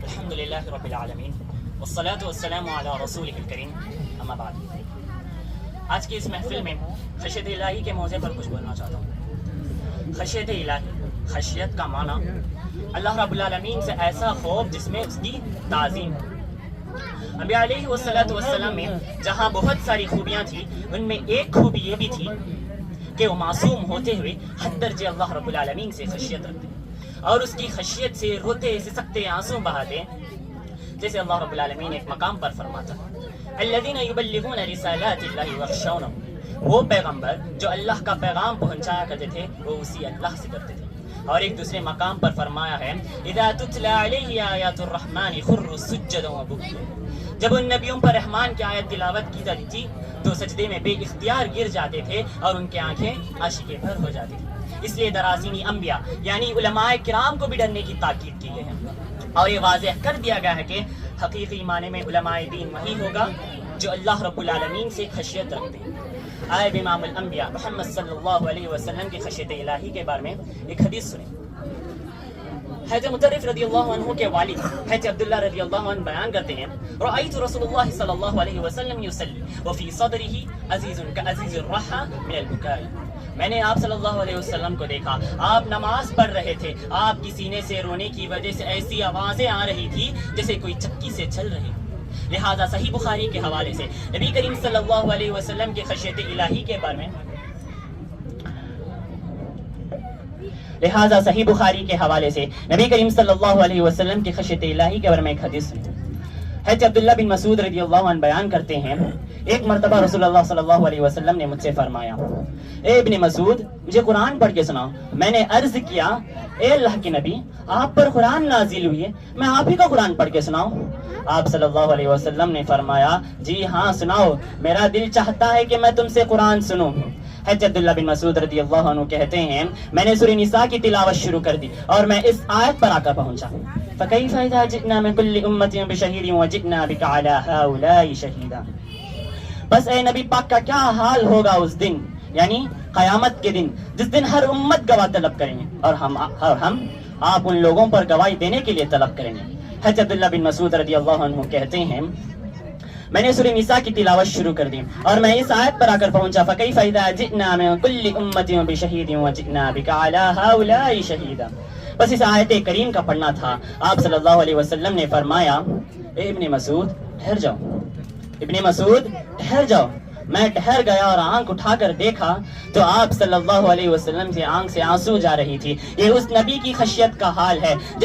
الحمد للہ رب العالمین والصلاة والسلام علی رسولہ الکریم اما بعد. آج کی اس محفل میں خشیت الہی کے موضوع پر کچھ بولنا چاہتا ہوں. خشیت الہی، خشیت کا معنی اللہ رب العالمین سے ایسا خوف جس میں اس کی تعظیم. انبیاء علیہ والسلام میں جہاں بہت ساری خوبیاں تھیں، ان میں ایک خوبی یہ بھی تھی کہ وہ معصوم ہوتے ہوئے حد درجے اللہ رب العالمین سے خشیت رکھتے اور اس کی خشیت سے روتے سسکتے آنسو بہاتے. جیسے اللہ رب العالمین ایک مقام پر فرماتا الذین یبلغون رسالات اللہ ویخشونہ، وہ پیغمبر جو اللہ کا پیغام پہنچایا کرتے تھے وہ اسی اللہ سے کرتے تھے. اور ایک دوسرے مقام پر فرمایا ہے اذا تتلی علیہ آیات الرحمن خروا سجدا وبکیا، جب ان نبیوں پر رحمان کی آیت تلاوت کی جاتی تھی تو سجدے میں بے اختیار گر جاتے تھے اور ان کی آنکھیں عاشقے بھر ہو جاتی تھی. اس لیے درازینی انبیاء یعنی علماء کرام کو بھی ڈرنے کی تاکید کی گئی ہے اور یہ واضح کر دیا گیا ہے کہ حقیقی معنی میں علماء دین وہی ہوگا جو اللہ رب العالمین سے خشیت رکھتے ہیں. آئے امام الانبیاء محمد صلی اللہ علیہ وسلم کی خشیت الہی کے بارے میں ایک حدیث سنیں. حضرت مطرف رضی اللہ عنہ کے والد حضرت عبداللہ رضی اللہ عنہ بیان کرتے ہیں رأیت رسول اللہ صلی اللہ علیہ وسلم یصلی وفی صدرہ عزیز کعزیز الرحى من البکاء، میں نے آپ صلی اللہ علیہ وسلم کو دیکھا، آپ نماز پڑھ رہے تھے، آپ کی سینے سے رونے کی وجہ سے ایسی آوازیں آ رہی تھی جیسے کوئی چکی سے چل رہی. لہذا صحیح بخاری کے حوالے سے نبی کریم صلی اللہ علیہ وسلم کی خشیت الہی کے بارے میں صحیح بخاری کے حوالے سے نبی کریم صلی اللہ علیہ وسلم کی خشیت الہی کے بارے میں ایک حدیث سنیں. حضرت عبداللہ بن مسعود رضی اللہ عنہ بیان کرتے ہیں ایک مرتبہ رسول اللہ صلی اللہ علیہ وسلم نے مجھ سے فرمایا اے ابن مسعود مجھے قرآن پڑھ کے سناؤ. میں نے عرض کیا اے اللہ کے نبی آپ پر قرآن نازل ہوئی ہے، میں آپ ہی کا قرآن پڑھ کے سناؤں؟ آپ صلی اللہ علیہ وسلم نے فرمایا جی ہاں سناؤ، میرا دل چاہتا ہے کہ میں تم سے قرآن سنوں. حضرت عبداللہ بن مسعود رضی اللہ عنہ کہتے ہیں میں نے سورہ نساء کی تلاوت شروع کر دی اور میں اس آیت پر آ کر پہنچا فَكَيْفَ إِذَا جِئْنَا مِن كُلِّ أُمَّةٍ بِشَهِيدٍ وَجِئْنَا بِكَ عَلَى هَؤُلَاءِ شَهِيدًا. بس اے نبی پاک کا کیا حال ہوگا اس دن، یعنی قیامت کے دن جس دن ہر امت گواہ طلب کریں گے اور ہم آپ ان لوگوں پر گواہی دینے کے لیے طلب کریں گے. حضرت عبداللہ بن مسعود رضی اللہ عنہ کہتے ہیں میں نے سورہ نساء کی تلاوت شروع کر دی اور میں اس آیت پر آ کر پہنچا فَكَيْفَ إِذَا جِئْنَا مِن كُلِّ أُمَّةٍ بِشَهِيدٍ وَجِئْنَا بِكَ عَلَى هَؤُلَاءِ شَهِيدًا. بس اس آیت کریم کا پڑھنا تھا. آپ صلی اللہ علیہ وسلم نے فرمایا اے ابن مسعود ٹھہر جاؤ، ابن مسعود ٹھہر جاؤ. میں ٹھہر گیا اور آنکھ اٹھا کر دیکھا تو آپ صلی اللہ علیہ وسلم سے آنکھ سے آنسو جا رہی تھی. یہ اس نبی کی خشیت کا حال ہے